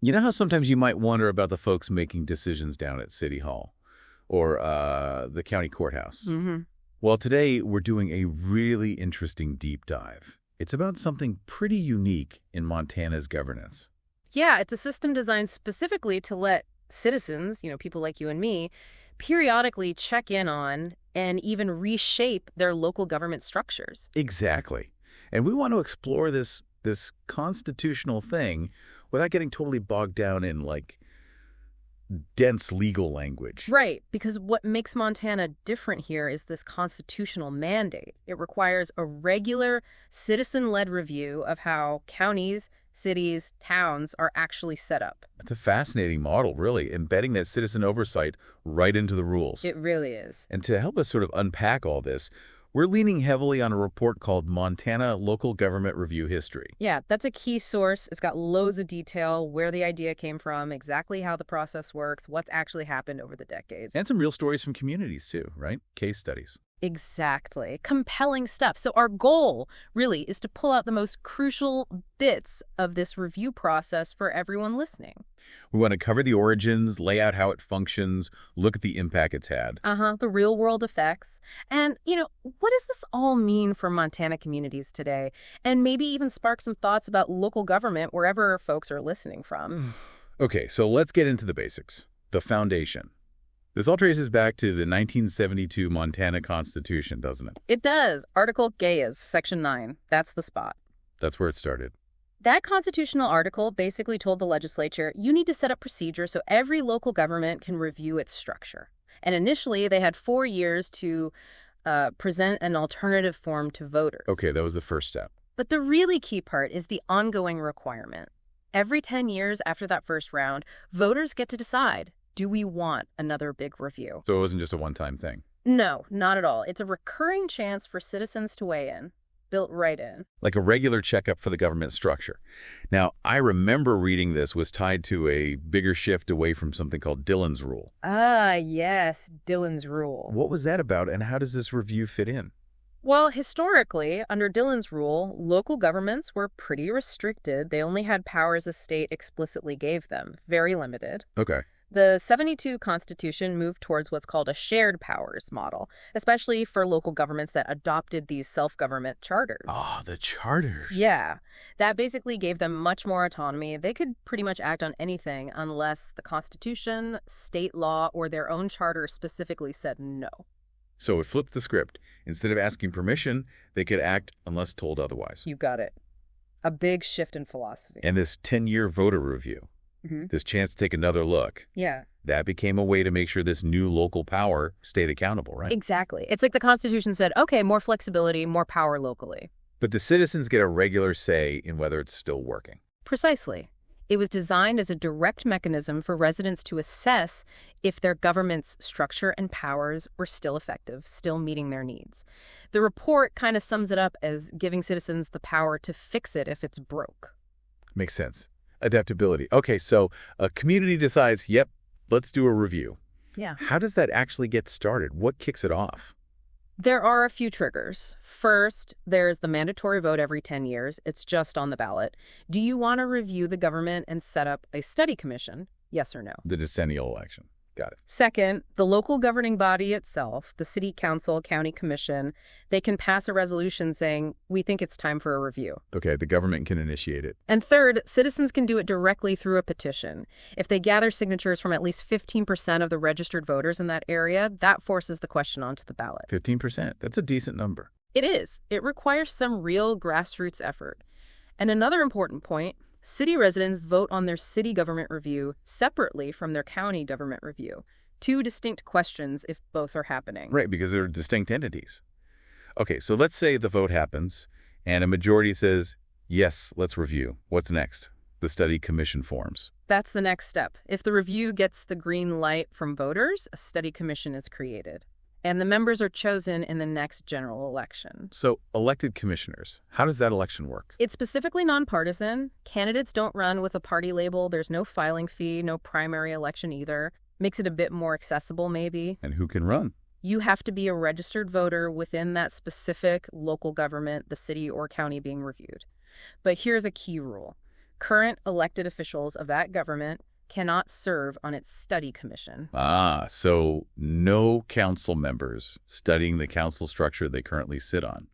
You know how sometimes you might wonder about the folks making decisions down at City Hall or the county courthouse? Hmm. Well, today we're doing a really interesting deep dive. It's about something pretty unique in Montana's governance. Yeah, it's a system designed specifically to let citizens, people like you and me, periodically check in on and even reshape their local government structures. Exactly. And we want to explore this constitutional thing without getting totally bogged down in, like, dense legal language. Right, because what makes Montana different here is this constitutional mandate. It requires a regular citizen-led review of how counties, cities, towns are actually set up. It's a fascinating model, really, embedding that citizen oversight right into the rules. It really is. And to help us sort of unpack all this, we're leaning heavily on a report called Montana Local Government Review History. Yeah, that's a key source. It's got loads of detail, where the idea came from, exactly how the process works, what's actually happened over the decades. And some real stories from communities, too, right? Case studies. Exactly. Compelling stuff. So our goal, really, is to pull out the most crucial bits of this review process for everyone listening. We want to cover the origins, lay out how it functions, look at the impact it's had. The real-world effects. And, what does this all mean for Montana communities today? And maybe even spark some thoughts about local government wherever folks are listening from. Okay, so let's get into the basics. The foundation. This all traces back to the 1972 Montana Constitution, doesn't it? It does. Article Gaius, Section 9. That's the spot. That's where it started. That constitutional article basically told the legislature, you need to set up procedures so every local government can review its structure. And initially, they had 4 years to present an alternative form to voters. Okay, that was the first step. But the really key part is the ongoing requirement. Every 10 years after that first round, voters get to decide, do we want another big review? So it wasn't just a one-time thing. No, not at all. It's a recurring chance for citizens to weigh in. Built right in. Like a regular checkup for the government structure. Now, I remember reading this was tied to a bigger shift away from something called Dillon's Rule. Ah, yes, Dillon's Rule. What was that about, and how does this review fit in? Well, historically, under Dillon's Rule, local governments were pretty restricted. They only had powers the state explicitly gave them, very limited. Okay. The 72 Constitution moved towards what's called a shared powers model, especially for local governments that adopted these self-government charters. Oh, the charters. Yeah, that basically gave them much more autonomy. They could pretty much act on anything unless the Constitution, state law, or their own charter specifically said no. So it flipped the script. Instead of asking permission, they could act unless told otherwise. You got it. A big shift in philosophy. And this 10-year voter review, this chance to take another look, Yeah. that became a way to make sure this new local power stayed accountable, right? Exactly. It's like the Constitution said, okay, more flexibility, more power locally. But the citizens get a regular say in whether it's still working. Precisely. It was designed as a direct mechanism for residents to assess if their government's structure and powers were still effective, still meeting their needs. The report kind of sums it up as giving citizens the power to fix it if it's broke. Makes sense. Adaptability. Okay, so a community decides, yep, let's do a review. Yeah. How does that actually get started? What kicks it off? There are a few triggers. First, there's the mandatory vote every 10 years. It's just on the ballot. Do you want to review the government and set up a study commission? Yes or no? The decennial election. Got it. Second, the local governing body itself, the city council, county commission, they can pass a resolution saying, we think it's time for a review. Okay, the government can initiate it. And third, citizens can do it directly through a petition. If they gather signatures from at least 15% of the registered voters in that area, that forces the question onto the ballot. 15%. That's a decent number. It is. It requires some real grassroots effort. And another important point, city residents vote on their city government review separately from their county government review. Two distinct questions if both are happening. Right, because they're distinct entities. Okay, so let's say the vote happens and a majority says, yes, let's review. What's next? The study commission forms. That's the next step. If the review gets the green light from voters, a study commission is created. And the members are chosen in the next general election. So elected commissioners, how does that election work? It's specifically nonpartisan. Candidates don't run with a party label. There's no filing fee, no primary election either. Makes it a bit more accessible, maybe. And who can run? You have to be a registered voter within that specific local government, the city or county being reviewed. But here's a key rule. Current elected officials of that government cannot serve on its study commission. Ah, so no council members studying the council structure they currently sit on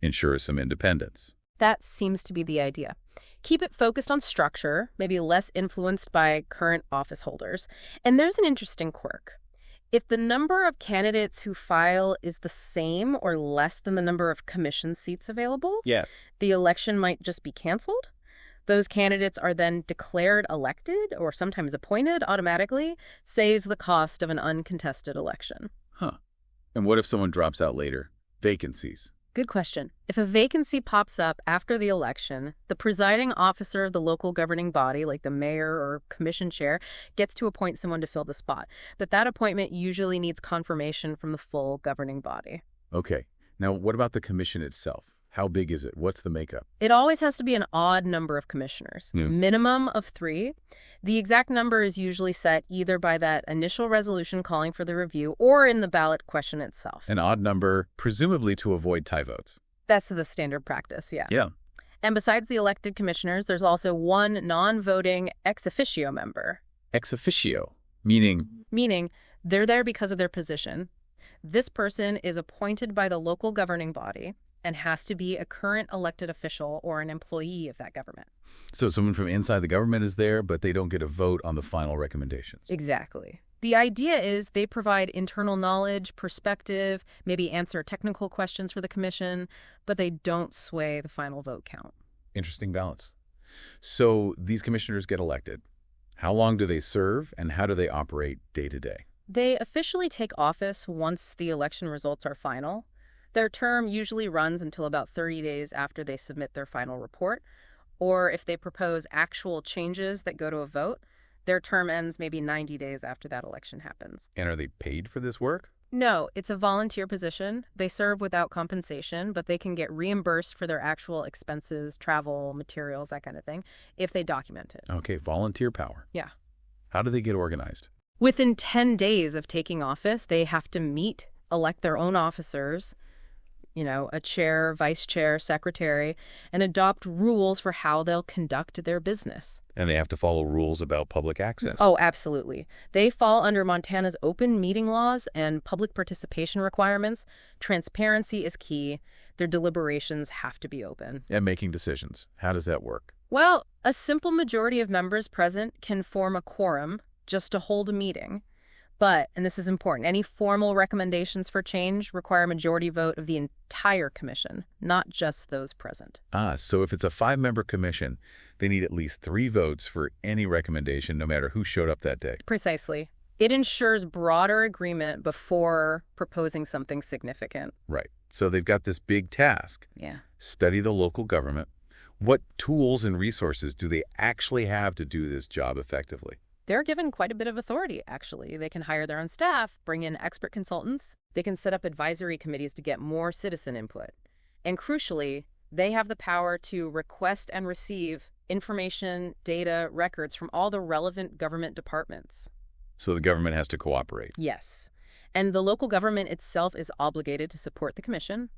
ensures some independence. That seems to be the idea. Keep it focused on structure, maybe less influenced by current office holders. And there's an interesting quirk. If the number of candidates who file is the same or less than the number of commission seats available, the election might just be canceled. Those candidates are then declared elected or sometimes appointed automatically, saves the cost of an uncontested election. Huh. And what if someone drops out later? Vacancies. Good question. If a vacancy pops up after the election, the presiding officer of the local governing body, like the mayor or commission chair, gets to appoint someone to fill the spot. But that appointment usually needs confirmation from the full governing body. Okay. Now, what about the commission itself? How big is it? What's the makeup? It always has to be an odd number of commissioners, minimum of 3. The exact number is usually set either by that initial resolution calling for the review or in the ballot question itself. An odd number, presumably to avoid tie votes. That's the standard practice, yeah. Yeah. And besides the elected commissioners, there's also one non-voting ex officio member. Ex officio, meaning? Meaning they're there because of their position. This person is appointed by the local governing body and has to be a current elected official or an employee of that government. So someone from inside the government is there, but they don't get a vote on the final recommendations. Exactly. The idea is they provide internal knowledge, perspective, maybe answer technical questions for the commission, but they don't sway the final vote count. Interesting balance. So these commissioners get elected. How long do they serve, and how do they operate day to day? They officially take office once the election results are final. Their term usually runs until about 30 days after they submit their final report, or if they propose actual changes that go to a vote, their term ends maybe 90 days after that election happens. And are they paid for this work? No, it's a volunteer position. They serve without compensation, but they can get reimbursed for their actual expenses, travel, materials, that kind of thing, if they document it. Okay, volunteer power. Yeah. How do they get organized? Within 10 days of taking office, they have to meet, elect their own officers, a chair, vice chair, secretary, and adopt rules for how they'll conduct their business. And they have to follow rules about public access. Oh, absolutely. They fall under Montana's open meeting laws and public participation requirements. Transparency is key. Their deliberations have to be open. And making decisions. How does that work? Well, a simple majority of members present can form a quorum just to hold a meeting. But, and this is important, any formal recommendations for change require a majority vote of the entire commission, not just those present. So if it's a 5-member commission, they need at least 3 votes for any recommendation, no matter who showed up that day. Precisely. It ensures broader agreement before proposing something significant. Right. So they've got this big task. Yeah. Study the local government. What tools and resources do they actually have to do this job effectively? They're given quite a bit of authority, actually. They can hire their own staff, bring in expert consultants. They can set up advisory committees to get more citizen input. And crucially, they have the power to request and receive information, data, records from all the relevant government departments. So the government has to cooperate. Yes. And the local government itself is obligated to support the commission.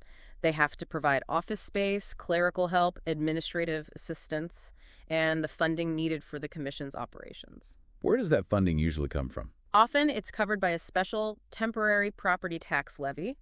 They have to provide office space, clerical help, administrative assistance, and the funding needed for the commission's operations. Where does that funding usually come from? Often it's covered by a special temporary property tax levy.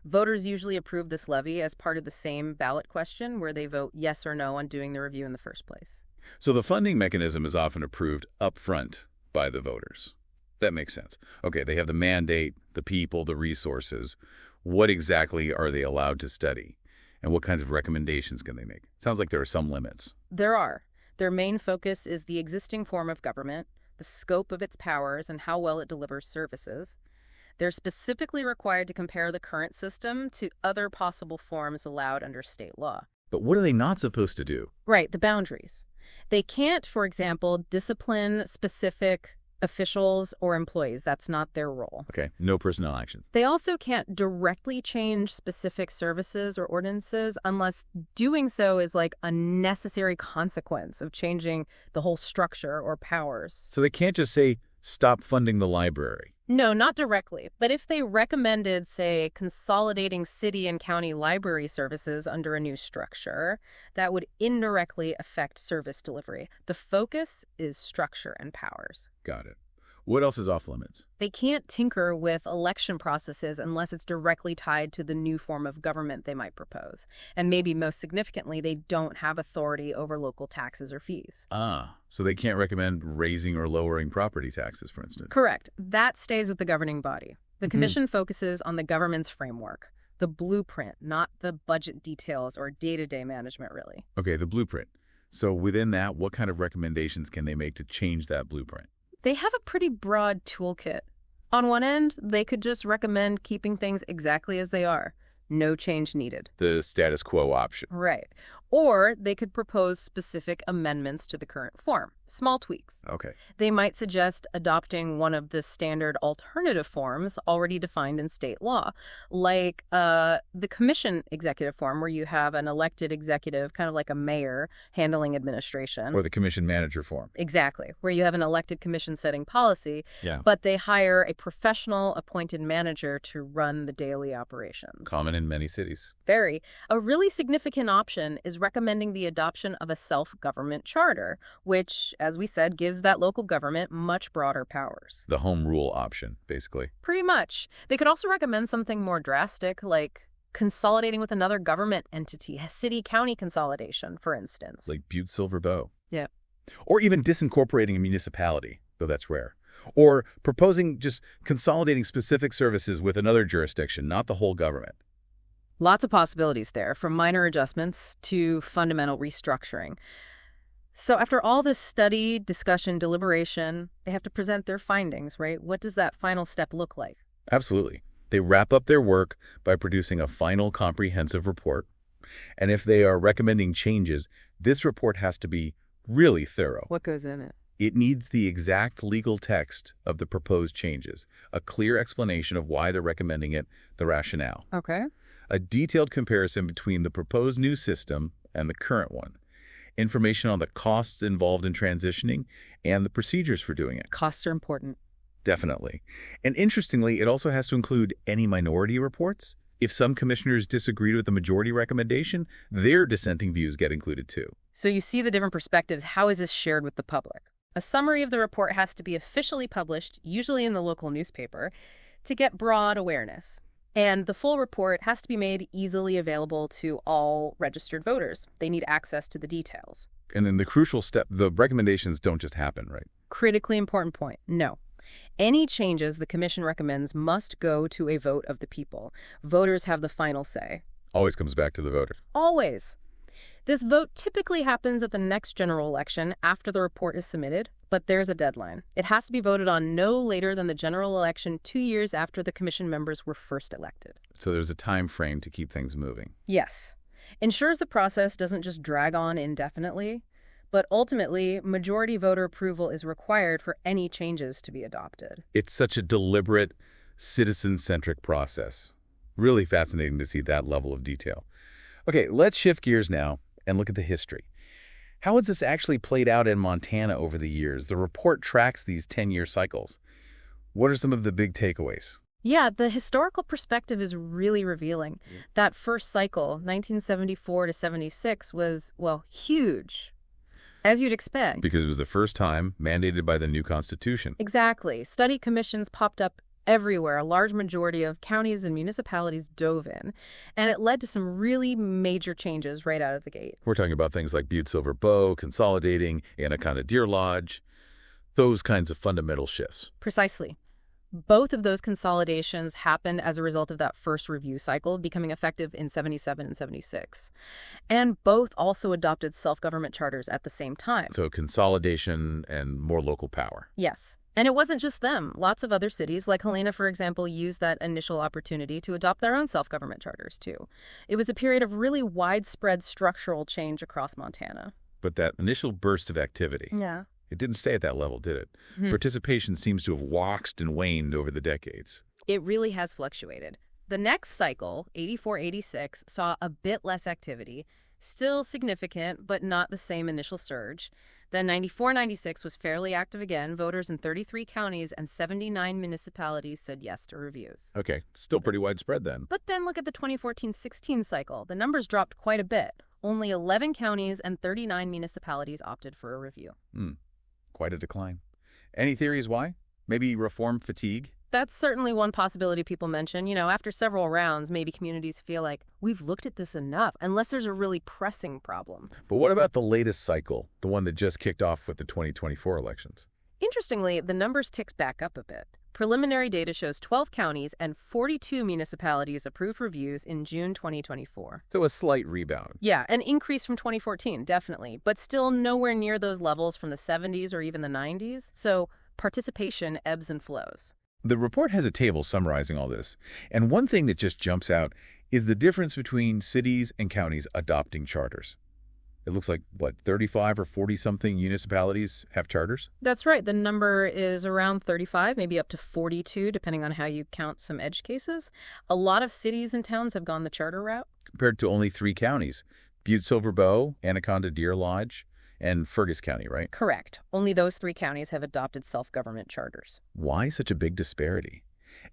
Voters usually approve this levy as part of the same ballot question where they vote yes or no on doing the review in the first place. So the funding mechanism is often approved up front by the voters. That makes sense. Okay, they have the mandate, the people, the resources. What exactly are they allowed to study? And what kinds of recommendations can they make? Sounds like there are some limits. There are. Their main focus is the existing form of government, the scope of its powers, and how well it delivers services. They're specifically required to compare the current system to other possible forms allowed under state law. But what are they not supposed to do? Right, the boundaries. They can't, for example, discipline specific officials or employees. That's not their role. Okay, no personnel actions. They also can't directly change specific services or ordinances unless doing so is like a necessary consequence of changing the whole structure or powers. So they can't just say, stop funding the library. No, not directly. But if they recommended, say, consolidating city and county library services under a new structure, that would indirectly affect service delivery. The focus is structure and powers. Got it. What else is off limits? They can't tinker with election processes unless it's directly tied to the new form of government they might propose. And maybe most significantly, they don't have authority over local taxes or fees. So they can't recommend raising or lowering property taxes, for instance. Correct. That stays with the governing body. The commission focuses on the government's framework, the blueprint, not the budget details or day-to-day management, really. Okay, the blueprint. So within that, what kind of recommendations can they make to change that blueprint? They have a pretty broad toolkit. On one end, they could just recommend keeping things exactly as they are. No change needed. The status quo option. Right. Or they could propose specific amendments to the current form, small tweaks. Okay. They might suggest adopting one of the standard alternative forms already defined in state law, like the commission executive form, where you have an elected executive, kind of like a mayor, handling administration. Or the commission manager form. Exactly, where you have an elected commission setting policy, Yeah. but they hire a professional appointed manager to run the daily operations. Common in many cities. Very. A really significant option is recommending the adoption of a self-government charter, which, as we said, gives that local government much broader powers. The home rule option, basically. Pretty much. They could also recommend something more drastic, like consolidating with another government entity, a city-county consolidation, for instance. Like Butte Silver Bow. Yeah. Or even disincorporating a municipality, though that's rare. Or proposing just consolidating specific services with another jurisdiction, not the whole government. Lots of possibilities there, from minor adjustments to fundamental restructuring. So after all this study, discussion, deliberation, they have to present their findings, right? What does that final step look like? Absolutely. They wrap up their work by producing a final comprehensive report. And if they are recommending changes, this report has to be really thorough. What goes in it? It needs the exact legal text of the proposed changes, a clear explanation of why they're recommending it, the rationale. Okay. A detailed comparison between the proposed new system and the current one, information on the costs involved in transitioning and the procedures for doing it. Costs are important. Definitely. And interestingly, it also has to include any minority reports. If some commissioners disagreed with the majority recommendation, their dissenting views get included too. So you see the different perspectives. How is this shared with the public? A summary of the report has to be officially published, usually in the local newspaper, to get broad awareness. And the full report has to be made easily available to all registered voters. They need access to the details. And then the crucial step, the recommendations don't just happen, right? Critically important point. No. Any changes the commission recommends must go to a vote of the people. Voters have the final say. Always comes back to the voters. Always. This vote typically happens at the next general election after the report is submitted, but there's a deadline. It has to be voted on no later than the general election 2 years after the commission members were first elected. So there's a time frame to keep things moving. Yes. Ensures the process doesn't just drag on indefinitely, but ultimately, majority voter approval is required for any changes to be adopted. It's such a deliberate, citizen-centric process. Really fascinating to see that level of detail. Okay, let's shift gears now and look at the history. How has this actually played out in Montana over the years? The report tracks these 10-year cycles. What are some of the big takeaways? Yeah, the historical perspective is really revealing. That first cycle, 1974 to 76, was, well, huge, as you'd expect. Because it was the first time mandated by the new Constitution. Exactly. Study commissions popped up everywhere. A large majority of counties and municipalities dove in, and it led to some really major changes right out of the gate. We're talking about things like Butte Silver Bow, consolidating, Anaconda Deer Lodge, those kinds of fundamental shifts. Precisely. Both of those consolidations happened as a result of that first review cycle, becoming effective in 77 and 76. And both also adopted self-government charters at the same time. So consolidation and more local power. Yes. And it wasn't just them. Lots of other cities, like Helena, for example, used that initial opportunity to adopt their own self-government charters, too. It was a period of really widespread structural change across Montana. But that initial burst of activity, Yeah. it didn't stay at that level, did it? Participation seems to have waxed and waned over the decades. It really has fluctuated. The next cycle, 84-86, saw a bit less activity, Still significant, but not the same initial surge. Then 94-96 was fairly active again. Voters in 33 counties and 79 municipalities said yes to reviews. Okay, still pretty widespread then. But then look at the 2014-16 cycle. The numbers dropped quite a bit. Only 11 counties and 39 municipalities opted for a review. Quite a decline. Any theories why? Maybe reform fatigue? That's certainly one possibility people mention. After several rounds, maybe communities feel like, we've looked at this enough, unless there's a really pressing problem. But what about the latest cycle, the one that just kicked off with the 2024 elections? Interestingly, the numbers ticked back up a bit. Preliminary data shows 12 counties and 42 municipalities approved reviews in June 2024. So a slight rebound. Yeah, an increase from 2014, definitely, but still nowhere near those levels from the 70s or even the 90s. So participation ebbs and flows. The report has a table summarizing all this, and one thing that just jumps out is the difference between cities and counties adopting charters. It looks like, 35 or 40-something municipalities have charters? That's right. The number is around 35, maybe up to 42, depending on how you count some edge cases. A lot of cities and towns have gone the charter route. Compared to only 3 counties, Butte, Silver Bow, Anaconda, Deer Lodge, and Fergus County, right? Correct. Only those 3 counties have adopted self-government charters. Why such a big disparity?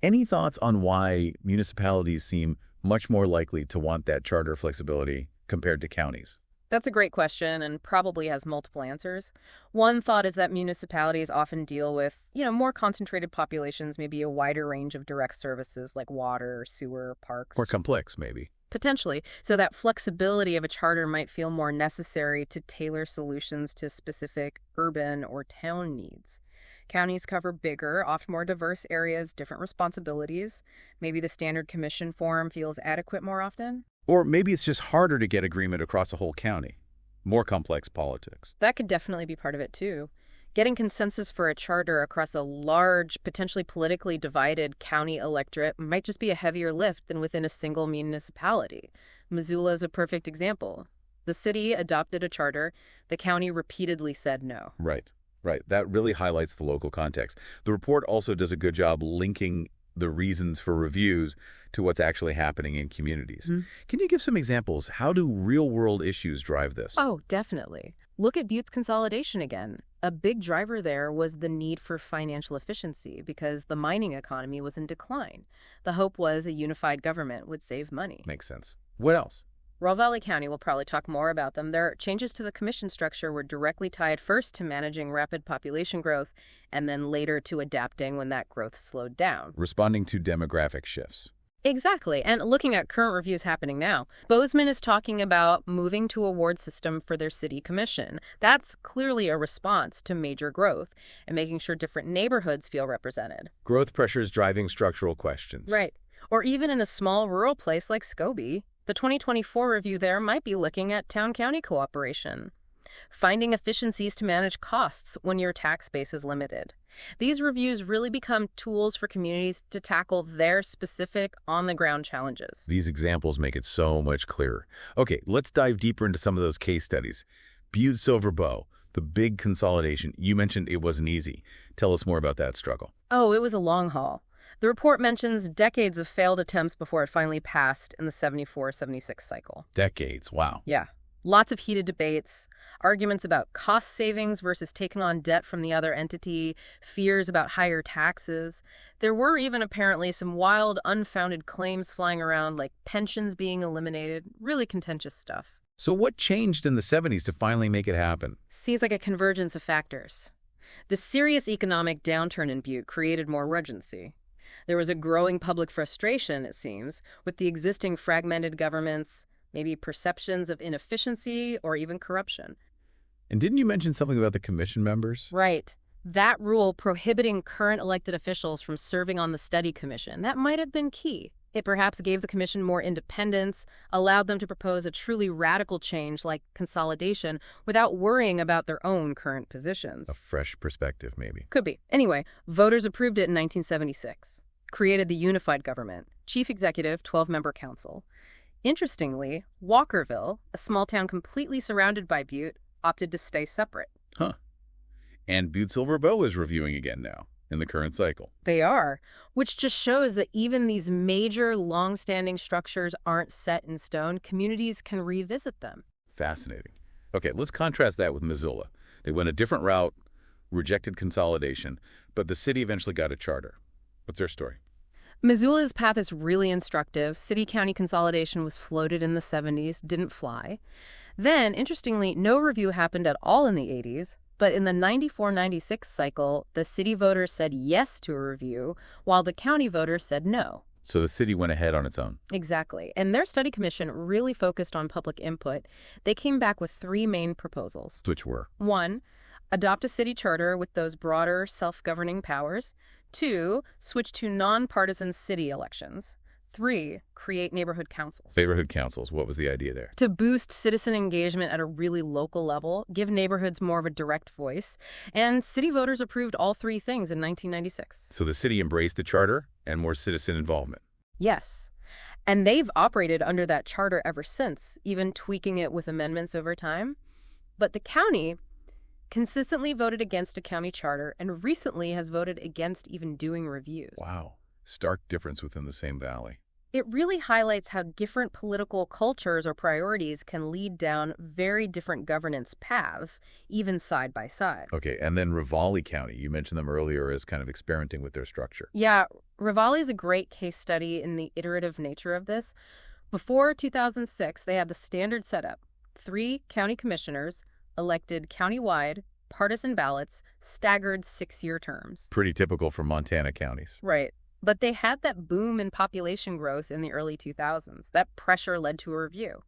Any thoughts on why municipalities seem much more likely to want that charter flexibility compared to counties? That's a great question and probably has multiple answers. One thought is that municipalities often deal with, more concentrated populations, maybe a wider range of direct services like water, sewer, parks. More complex, maybe. Potentially. So that flexibility of a charter might feel more necessary to tailor solutions to specific urban or town needs. Counties cover bigger, often more diverse areas, different responsibilities. Maybe the standard commission form feels adequate more often. Or maybe it's just harder to get agreement across a whole county. More complex politics. That could definitely be part of it, too. Getting consensus for a charter across a large, potentially politically divided county electorate might just be a heavier lift than within a single municipality. Missoula is a perfect example. The city adopted a charter. The county repeatedly said no. Right. That really highlights the local context. The report also does a good job linking the reasons for reviews to what's actually happening in communities. Can you give some examples? How do real-world issues drive this? Oh, definitely. Look at Butte's consolidation again. A big driver there was the need for financial efficiency because the mining economy was in decline. The hope was a unified government would save money. Makes sense. What else? Raw Valley County, will probably talk more about them. Their changes to the commission structure were directly tied first to managing rapid population growth and then later to adapting when that growth slowed down. Responding to demographic shifts. Exactly. And looking at current reviews happening now, Bozeman is talking about moving to a award system for their city commission. That's clearly a response to major growth and making sure different neighborhoods feel represented. Growth pressures driving structural questions. Right. Or even in a small rural place like Scobie, the 2024 review there might be looking at town-county cooperation, finding efficiencies to manage costs when your tax base is limited. These reviews really become tools for communities to tackle their specific on-the-ground challenges. These examples make it so much clearer. Okay, let's dive deeper into some of those case studies. Butte Silver Bow, the big consolidation. You mentioned it wasn't easy. Tell us more about that struggle. Oh, it was a long haul. The report mentions decades of failed attempts before it finally passed in the 74-76 cycle. Decades, wow. Yeah. Lots of heated debates, arguments about cost savings versus taking on debt from the other entity, fears about higher taxes. There were even apparently some wild, unfounded claims flying around, like pensions being eliminated. Really contentious stuff. So what changed in the 70s to finally make it happen? Seems like a convergence of factors. The serious economic downturn in Butte created more urgency. There was a growing public frustration, it seems, with the existing fragmented governments, maybe perceptions of inefficiency or even corruption. And didn't you mention something about the commission members? Right. That rule prohibiting current elected officials from serving on the study commission, that might have been key. It perhaps gave the commission more independence, allowed them to propose a truly radical change like consolidation without worrying about their own current positions. A fresh perspective, maybe. Could be. Anyway, voters approved it in 1976, created the unified government, chief executive, 12-member council. Interestingly, Walkerville, a small town completely surrounded by Butte, opted to stay separate. Huh. And Butte Silver Bow is reviewing again now, in the current cycle. They are, which just shows that even these major, long-standing structures aren't set in stone. Communities can revisit them. Fascinating. Okay, let's contrast that with Missoula. They went a different route, rejected consolidation, but the city eventually got a charter. What's their story? Missoula's path is really instructive. City-county consolidation was floated in the 70s, didn't fly. Then, interestingly, no review happened at all in the 80s, but in the 94-96 cycle, the city voters said yes to a review, while the county voters said no. So the city went ahead on its own. Exactly. And their study commission really focused on public input. They came back with 3 main proposals. Which were? 1, adopt a city charter with those broader self-governing powers. 2, switch to nonpartisan city elections. 3, create neighborhood councils. Neighborhood councils. What was the idea there? To boost citizen engagement at a really local level, give neighborhoods more of a direct voice. And city voters approved all 3 things in 1996. So the city embraced the charter and more citizen involvement. Yes. And they've operated under that charter ever since, even tweaking it with amendments over time. But the county consistently voted against a county charter and recently has voted against even doing reviews. Wow. Stark difference within the same valley. It really highlights how different political cultures or priorities can lead down very different governance paths, even side by side. Okay, and then Raleigh County, you mentioned them earlier as kind of experimenting with their structure. Yeah, Raleigh is a great case study in the iterative nature of this. Before 2006, they had the standard setup: 3 county commissioners elected countywide, partisan ballots, staggered 6-year terms. Pretty typical for Montana counties. Right. But they had that boom in population growth in the early 2000s. That pressure led to a review.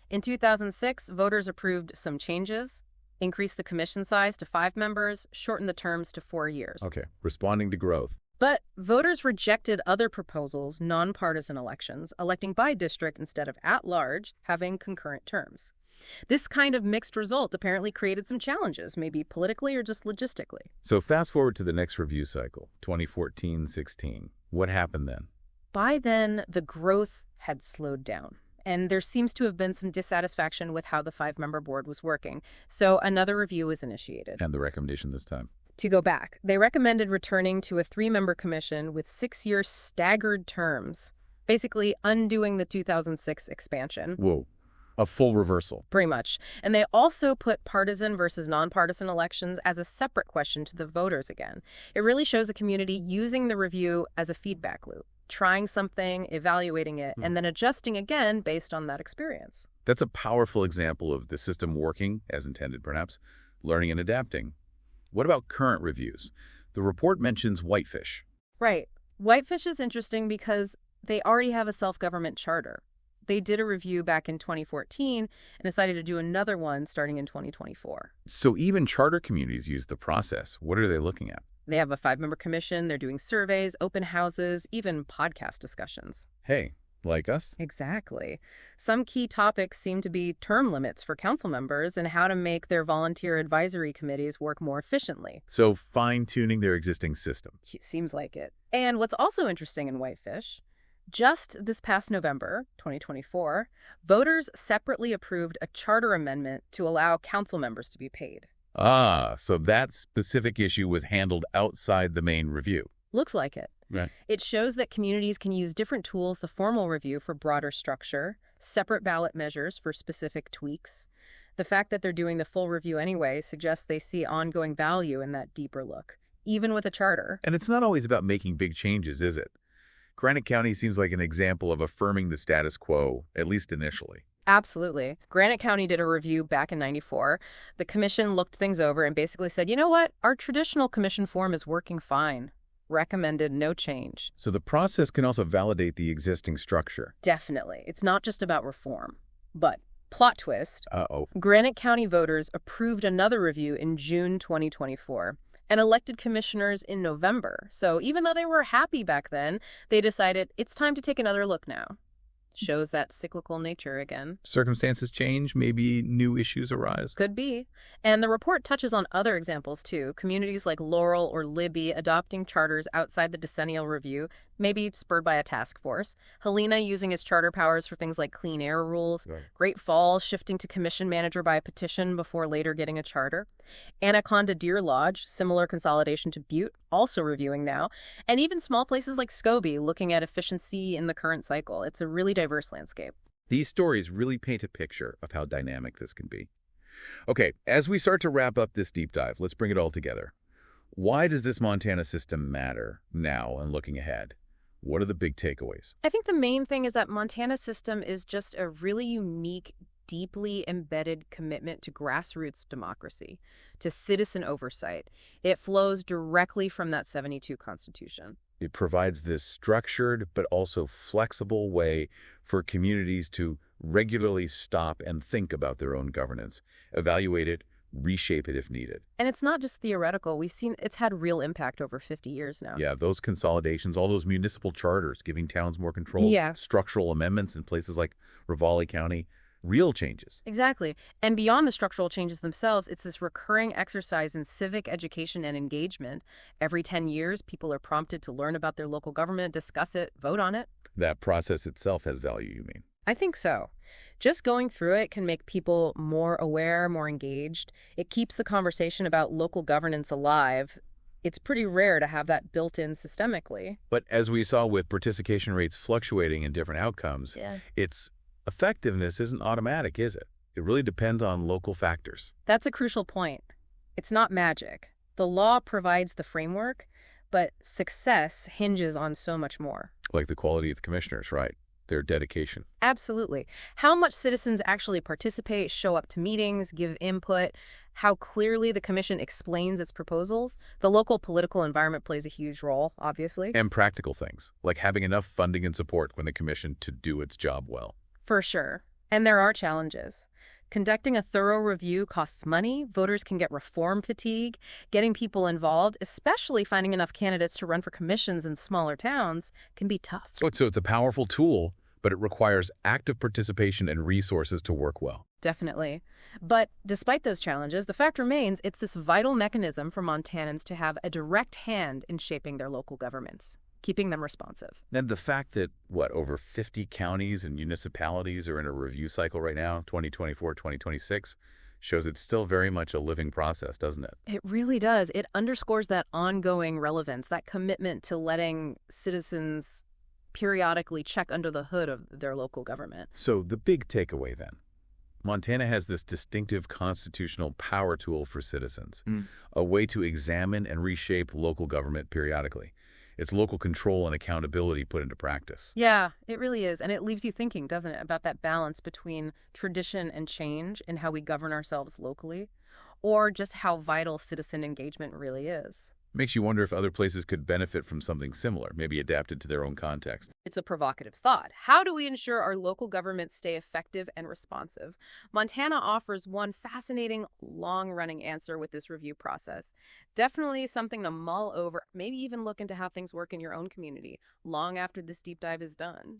In 2006, voters approved some changes, increased the commission size to 5 members, shortened the terms to 4 years. Okay, responding to growth. But voters rejected other proposals, nonpartisan elections, electing by district instead of at large, having concurrent terms. This kind of mixed result apparently created some challenges, maybe politically or just logistically. So fast forward to the next review cycle, 2014-16. What happened then? By then, the growth had slowed down, and there seems to have been some dissatisfaction with how the 5-member board was working. So another review was initiated. And the recommendation this time? To go back, they recommended returning to a 3-member commission with 6-year staggered terms, basically undoing the 2006 expansion. Whoa. A full reversal. Pretty much. And they also put partisan versus nonpartisan elections as a separate question to the voters again. It really shows a community using the review as a feedback loop, trying something, evaluating it, and then adjusting again based on that experience. That's a powerful example of the system working, as intended perhaps, learning and adapting. What about current reviews? The report mentions Whitefish. Right. Whitefish is interesting because they already have a self-government charter. They did a review back in 2014 and decided to do another one starting in 2024. So even charter communities use the process. What are they looking at? They have a 5-member commission, they're doing surveys, open houses, even podcast discussions. Hey, like us? Exactly. Some key topics seem to be term limits for council members and how to make their volunteer advisory committees work more efficiently. So fine-tuning their existing system. Seems like it. And what's also interesting in Whitefish, just this past November, 2024, voters separately approved a charter amendment to allow council members to be paid. Ah, so that specific issue was handled outside the main review. Looks like it. Right. It shows that communities can use different tools, the formal review for broader structure, separate ballot measures for specific tweaks. The fact that they're doing the full review anyway suggests they see ongoing value in that deeper look, even with a charter. And it's not always about making big changes, is it? Granite County seems like an example of affirming the status quo, at least initially. Absolutely. Granite County did a review back in '94. The commission looked things over and basically said, you know what? Our traditional commission form is working fine. Recommended no change. So the process can also validate the existing structure. Definitely. It's not just about reform. But, plot twist, Uh-oh. Granite County voters approved another review in June 2024. And elected commissioners in November. So even though they were happy back then, they decided it's time to take another look now. Shows that cyclical nature again. Circumstances change, maybe new issues arise. Could be. And the report touches on other examples too. Communities like Laurel or Libby adopting charters outside the decennial review, maybe spurred by a task force. Helena using its charter powers for things like clean air rules. Right. Great Falls shifting to commission manager by a petition before later getting a charter. Anaconda Deer Lodge, similar consolidation to Butte, also reviewing now. And even small places like Scobie looking at efficiency in the current cycle. It's a really diverse landscape. These stories really paint a picture of how dynamic this can be. Okay, as we start to wrap up this deep dive, let's bring it all together. Why does this Montana system matter now and looking ahead? What are the big takeaways? I think the main thing is that Montana's system is just a really unique, deeply embedded commitment to grassroots democracy, to citizen oversight. It flows directly from that '72 Constitution. It provides this structured but also flexible way for communities to regularly stop and think about their own governance, evaluate it, reshape it if needed. And it's not just theoretical. We've seen it's had real impact over 50 years now. Yeah, those consolidations, all those municipal charters giving towns more control, Yeah. structural amendments in places like Ravalli County, real changes. Exactly. And beyond the structural changes themselves, it's this recurring exercise in civic education and engagement. Every 10 years, people are prompted to learn about their local government, discuss it, vote on it. That process itself has value, you mean? I think so. Just going through it can make people more aware, more engaged. It keeps the conversation about local governance alive. It's pretty rare to have that built in systemically. But as we saw with participation rates fluctuating in different outcomes, Yeah. its effectiveness isn't automatic, is it? It really depends on local factors. That's a crucial point. It's not magic. The law provides the framework, but success hinges on so much more. Like the quality of the commissioners, right? Their dedication. Absolutely. How much citizens actually participate, show up to meetings, give input, how clearly the commission explains its proposals. The local political environment plays a huge role, obviously. And practical things, like having enough funding and support when the commission to do its job well. For sure. And there are challenges. Conducting a thorough review costs money. Voters can get reform fatigue. Getting people involved, especially finding enough candidates to run for commissions in smaller towns, can be tough. So it's a powerful tool, but it requires active participation and resources to work well. Definitely. But despite those challenges, the fact remains it's this vital mechanism for Montanans to have a direct hand in shaping their local governments, keeping them responsive. And the fact that, over 50 counties and municipalities are in a review cycle right now, 2024, 2026, shows it's still very much a living process, doesn't it? It really does. It underscores that ongoing relevance, that commitment to letting citizens periodically check under the hood of their local government. So the big takeaway then, Montana has this distinctive constitutional power tool for citizens, a way to examine and reshape local government periodically. It's local control and accountability put into practice. Yeah, it really is. And it leaves you thinking, doesn't it, about that balance between tradition and change in how we govern ourselves locally, or just how vital citizen engagement really is. Makes you wonder if other places could benefit from something similar, maybe adapted to their own context. It's a provocative thought. How do we ensure our local governments stay effective and responsive? Montana offers one fascinating, long-running answer with this review process. Definitely something to mull over, maybe even look into how things work in your own community long after this deep dive is done.